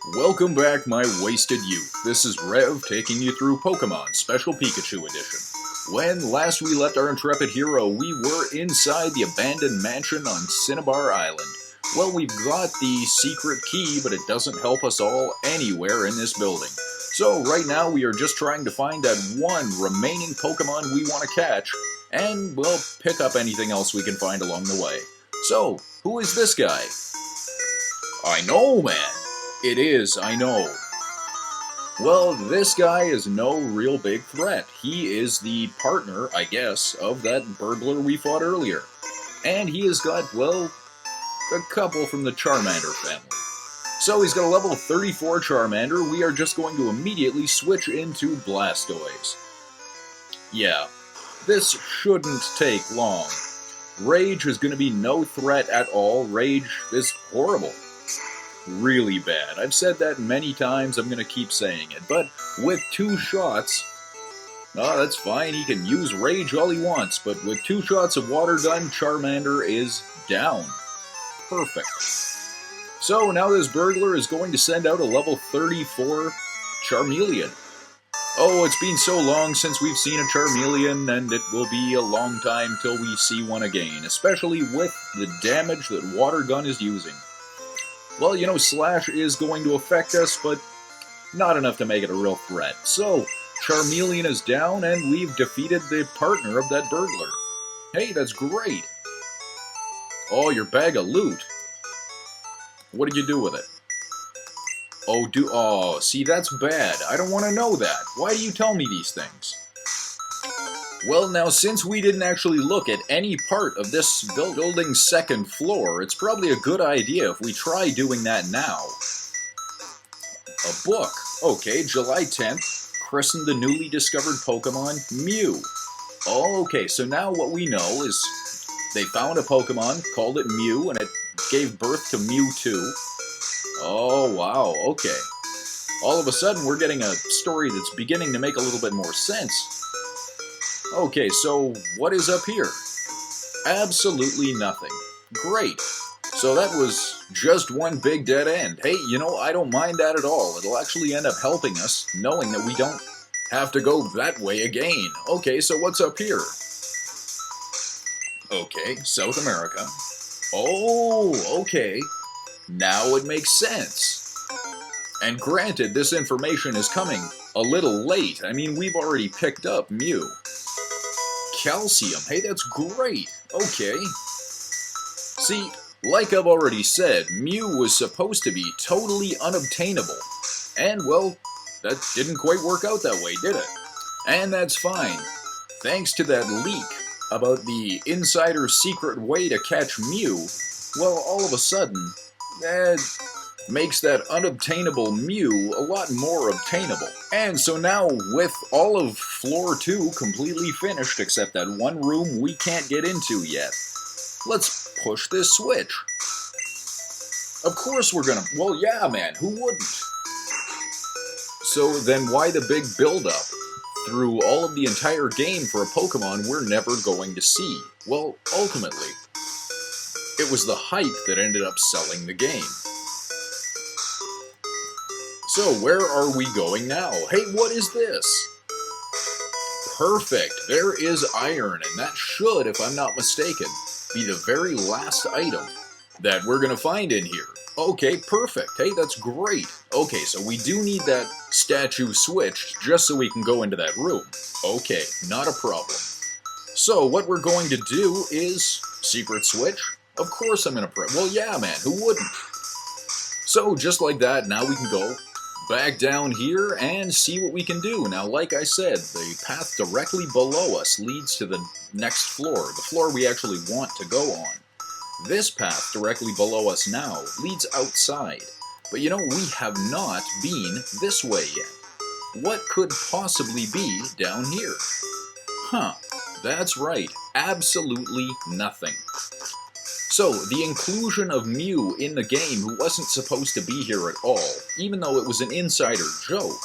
Welcome back, my wasted youth. This is Rev taking you through Pokemon Special Pikachu Edition. When last we left our intrepid hero, we were inside the abandoned mansion on Cinnabar Island. Well, we've got the secret key, but it doesn't help us all anywhere in this building. So right now we are just trying to find that one remaining Pokemon we want to catch, and we'll pick up anything else we can find along the way. So, who is this guy? I know, man. It is, I know. Well, this guy is no real big threat. He is the partner, I guess, of that burglar we fought earlier. And he has got, well, a couple from the Charmander family. So he's got a level 34 Charmander. We are just going to immediately switch into Blastoise. Yeah, this shouldn't take long. Rage is going to be no threat at all. Rage is horrible. Really bad. I've said that many times, I'm going to keep saying it, but with 2 shots, that's fine, he can use Rage all he wants, but with 2 shots of Water Gun, Charmander is down. Perfect. So now this burglar is going to send out a level 34 Charmeleon. Oh, it's been so long since we've seen a Charmeleon, and it will be a long time till we see one again, especially with the damage that Water Gun is using. Well, you know, Slash is going to affect us, but not enough to make it a real threat. So, Charmeleon is down, and we've defeated the partner of that burglar. Hey, that's great. Oh, your bag of loot. What did you do with it? Oh, see, that's bad. I don't want to know that. Why do you tell me these things? Well, now, since we didn't actually look at any part of this building's second floor, it's probably a good idea if we try doing that now. A book. Okay, July 10th, christened the newly discovered Pokemon, Mew. Oh, okay, so now what we know is they found a Pokemon, called it Mew, and it gave birth to Mewtwo. Oh, wow, okay. All of a sudden, we're getting a story that's beginning to make a little bit more sense. Okay, so what is up here? Absolutely nothing. Great. So that was just one big dead end. Hey, you know, I don't mind that at all. It'll actually end up helping us, knowing that we don't have to go that way again. Okay, so what's up here? Okay, South America. Oh, okay. Now it makes sense. And granted, this information is coming a little late. I mean, we've already picked up Mew. Calcium. Hey, that's great. Okay. See, like I've already said, Mew was supposed to be totally unobtainable. And, well, that didn't quite work out that way, did it? And that's fine. Thanks to that leak about the insider's secret way to catch Mew, well, all of a sudden, that makes that unobtainable Mew a lot more obtainable. And so now, with all of Floor 2 completely finished except that one room we can't get into yet, let's push this switch. Of course we're gonna... Well, yeah, man, who wouldn't? So then why the big build-up through all of the entire game for a Pokemon we're never going to see? Well, ultimately, it was the hype that ended up selling the game. So, where are we going now? Hey, what is this? Perfect. There is iron, and that should, if I'm not mistaken, be the very last item that we're going to find in here. Okay, perfect. Hey, that's great. Okay, so we do need that statue switched just so we can go into that room. Okay, not a problem. So, what we're going to do is secret switch. Of course I'm going to press. Well, yeah, man, who wouldn't? So, just like that, now we can go back down here and see what we can do. Now, like I said, the path directly below us leads to the next floor, the floor we actually want to go on. This path directly below us now leads outside. But you know, we have not been this way yet. What could possibly be down here? Huh, that's right, absolutely nothing. So, the inclusion of Mew in the game, who wasn't supposed to be here at all, even though it was an insider joke,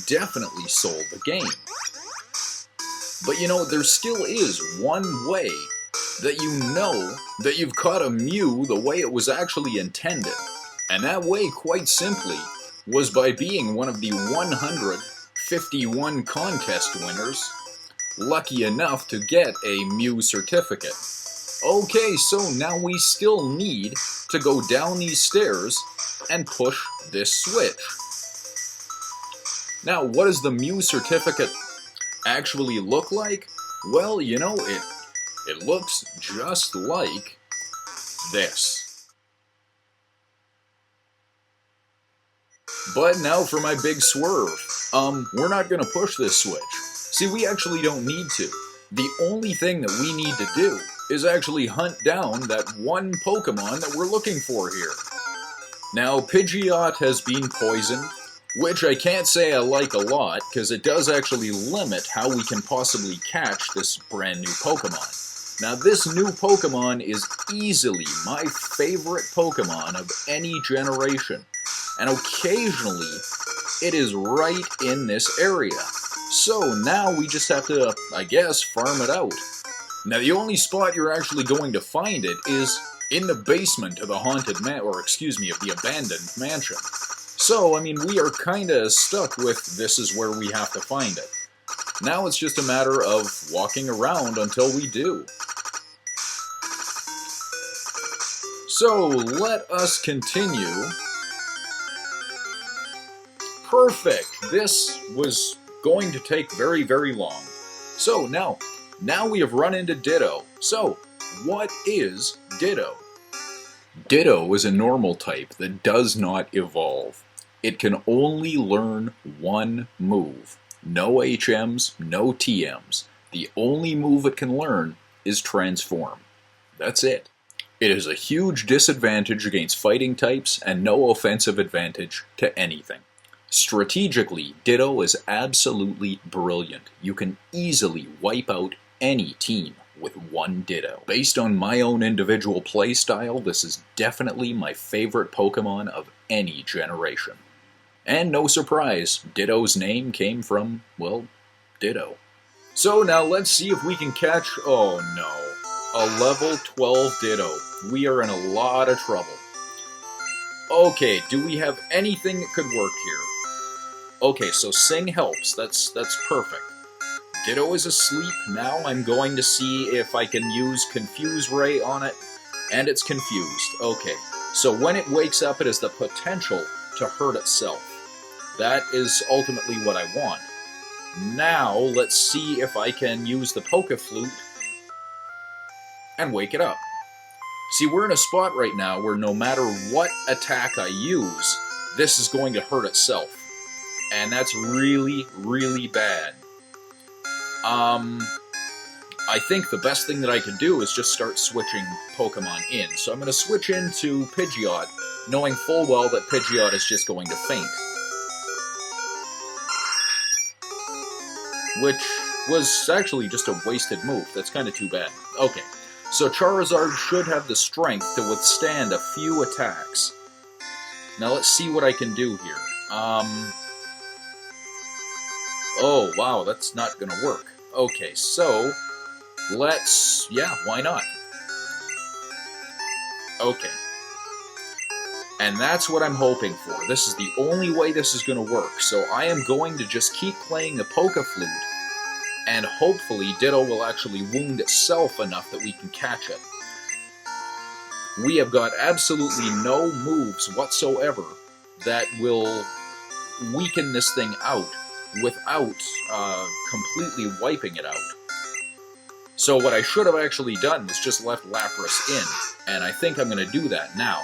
definitely sold the game. But you know, there still is one way that you know that you've caught a Mew the way it was actually intended. And that way, quite simply, was by being one of the 151 contest winners lucky enough to get a Mew certificate. Okay, so now we still need to go down these stairs and push this switch. Now, what does the Mew certificate actually look like? Well, you know, it looks just like this. But now for my big swerve. We're not going to push this switch. See, we actually don't need to. The only thing that we need to do is actually hunt down that one Pokemon that we're looking for here. Now, Pidgeot has been poisoned, which I can't say I like a lot, because it does actually limit how we can possibly catch this brand new Pokemon. Now, this new Pokemon is easily my favorite Pokemon of any generation, and occasionally it is right in this area. So now we just have to, I guess, farm it out. Now, the only spot you're actually going to find it is in the basement of the of the abandoned mansion. So, I mean, we are kinda stuck with this is where we have to find it. Now it's just a matter of walking around until we do. So, let us continue. Perfect! This was going to take very, very long. So, now we have run into Ditto. So, what is Ditto? Ditto is a normal type that does not evolve. It can only learn one move. No HMs, no TMs. The only move it can learn is Transform. That's it. It is a huge disadvantage against fighting types and no offensive advantage to anything. Strategically, Ditto is absolutely brilliant. You can easily wipe out any team with one Ditto. Based on my own individual playstyle, this is definitely my favorite Pokemon of any generation. And no surprise, Ditto's name came from, well, Ditto. So now let's see if we can catch, oh no, a level 12 Ditto. We are in a lot of trouble. Okay, do we have anything that could work here? Okay, so Sing helps, that's perfect. Ditto is asleep. Now I'm going to see if I can use Confuse Ray on it. And it's confused. Okay. So when it wakes up, it has the potential to hurt itself. That is ultimately what I want. Now, let's see if I can use the Poke Flute and wake it up. See, we're in a spot right now where no matter what attack I use, this is going to hurt itself. And that's really, really bad. I think the best thing that I can do is just start switching Pokemon in. So I'm going to switch into Pidgeot, knowing full well that Pidgeot is just going to faint. Which was actually just a wasted move. That's kind of too bad. Okay, so Charizard should have the strength to withstand a few attacks. Now let's see what I can do here. Oh, wow, that's not going to work. Okay, so yeah, why not? Okay. And that's what I'm hoping for. This is the only way this is going to work. So I am going to just keep playing the Poke Flute, and hopefully Ditto will actually wound itself enough that we can catch it. We have got absolutely no moves whatsoever that will weaken this thing out without completely wiping it out. So what I should have actually done was just left Lapras in, and I think I'm going to do that now.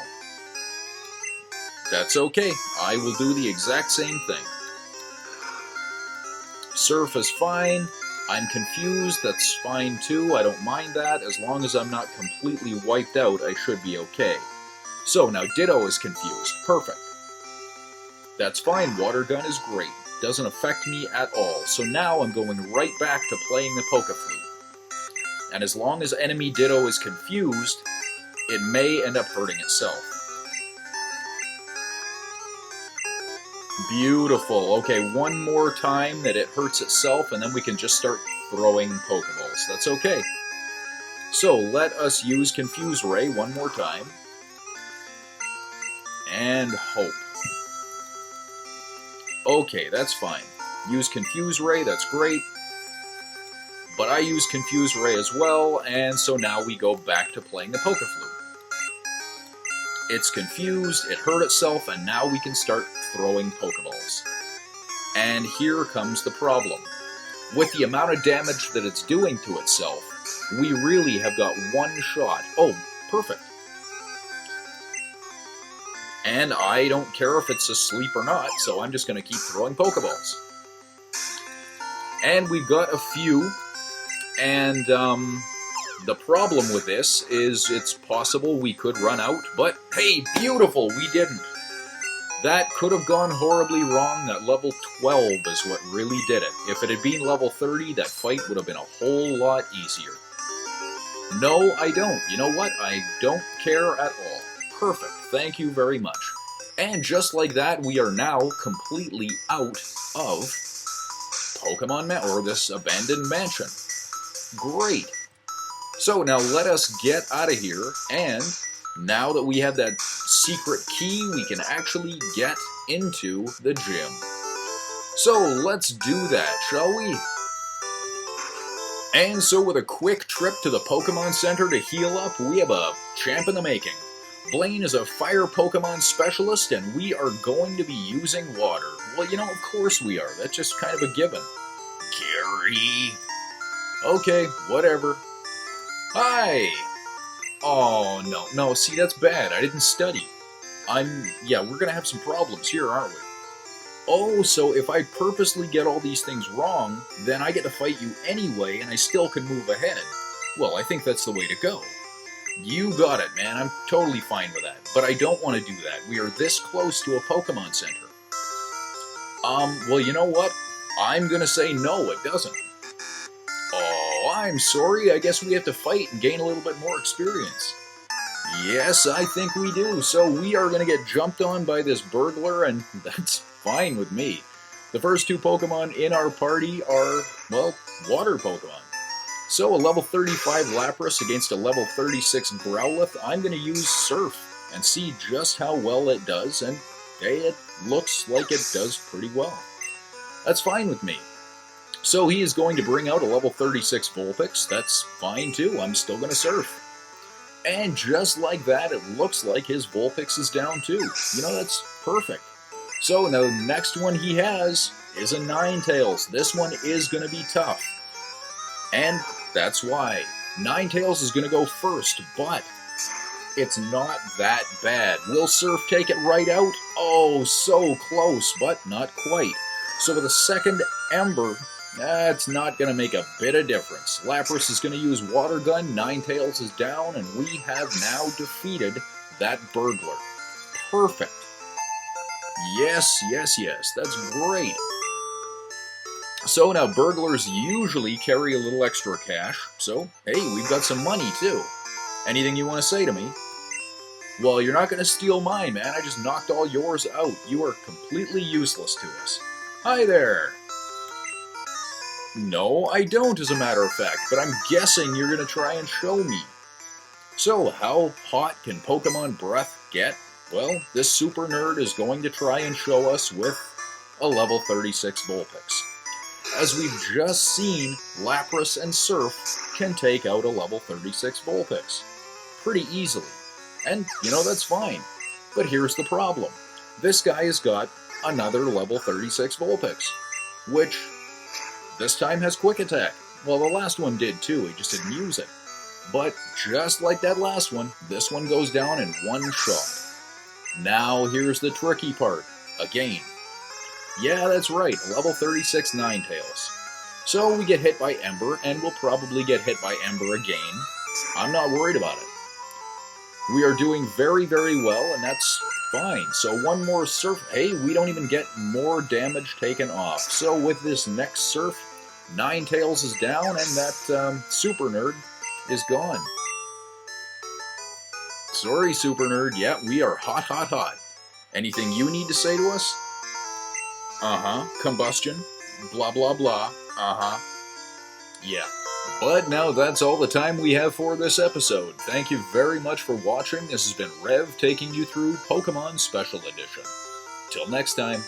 That's okay, I will do the exact same thing. Surf is fine, I'm confused, that's fine too, I don't mind that. As long as I'm not completely wiped out, I should be okay. So now Ditto is confused, perfect. That's fine, Water Gun is great. Doesn't affect me at all. So now I'm going right back to playing the Poke Flute. And as long as enemy Ditto is confused, it may end up hurting itself. Beautiful. Okay, one more time that it hurts itself, and then we can just start throwing Pokeballs. That's okay. So let us use Confuse Ray one more time. And hope. Okay, that's fine. Use Confuse Ray, that's great. But I use Confuse Ray as well, and so now we go back to playing the Poke Flute. It's confused, it hurt itself, and now we can start throwing Pokeballs. And here comes the problem. With the amount of damage that it's doing to itself, we really have got one shot. Oh, perfect. And I don't care if it's asleep or not, so I'm just going to keep throwing Pokeballs. And we've got a few, and the problem with this is it's possible we could run out, but hey, beautiful, we didn't. That could have gone horribly wrong. That level 12 is what really did it. If it had been level 30, that fight would have been a whole lot easier. No, I don't. You know what? I don't care at all. Perfect. Thank you very much. And just like that, we are now completely out of Pokemon or this abandoned mansion. Great. So now let us get out of here, and now that we have that secret key, we can actually get into the gym. So let's do that, shall we? And so with a quick trip to the Pokemon Center to heal up, we have a champ in the making. Blaine is a fire Pokemon specialist, and we are going to be using water. Well, you know, of course we are. That's just kind of a given. Gary. Okay, whatever. Hi! Oh, no, see, that's bad. I didn't study. Yeah, we're gonna have some problems here, aren't we? Oh, so if I purposely get all these things wrong, then I get to fight you anyway, and I still can move ahead. Well, I think that's the way to go. You got it, man. I'm totally fine with that. But I don't want to do that. We are this close to a Pokemon Center. Well, you know what? I'm gonna say no, it doesn't. Oh, I'm sorry. I guess we have to fight and gain a little bit more experience. Yes, I think we do. So we are going to get jumped on by this burglar, and that's fine with me. The first two Pokemon in our party are, well, water Pokemon. So a level 35 Lapras against a level 36 Growlithe. I'm going to use Surf and see just how well it does, and hey, it looks like it does pretty well. That's fine with me. So he is going to bring out a level 36 Vulpix. That's fine too. I'm still going to Surf. And just like that, it looks like his Vulpix is down too. You know, that's perfect. So now the next one he has is a Ninetales. This one is going to be tough. And that's why. Ninetales is going to go first, but it's not that bad. Will Surf take it right out? Oh, so close, but not quite. So with a second Ember, that's not going to make a bit of difference. Lapras is going to use Water Gun, Ninetales is down, and we have now defeated that burglar. Perfect. Yes, that's great. So now burglars usually carry a little extra cash, so hey, we've got some money too. Anything you want to say to me? Well, you're not going to steal mine, man. I just knocked all yours out. You are completely useless to us. Hi there. No, I don't, as a matter of fact, but I'm guessing you're going to try and show me. So, how hot can Pokemon Breath get? Well, this super nerd is going to try and show us with a level 36 Vulpix. As we've just seen, Lapras and Surf can take out a level 36 Vulpix pretty easily. And, you know, that's fine. But here's the problem. This guy has got another level 36 Vulpix, which this time has Quick Attack. Well, the last one did too, he just didn't use it. But just like that last one, this one goes down in one shot. Now here's the tricky part. Again. Yeah, that's right, level 36 Ninetales. So we get hit by Ember, and we'll probably get hit by Ember again. I'm not worried about it. We are doing very, very well, and that's fine. So one more Surf. Hey, we don't even get more damage taken off. So with this next Surf, Ninetales is down, and that super nerd is gone. Sorry, super nerd. Yeah, we are hot, hot, hot. Anything you need to say to us? Combustion. Blah, blah, blah. Yeah. But now that's all the time we have for this episode. Thank you very much for watching. This has been Rev taking you through Pokemon Special Edition. Till next time.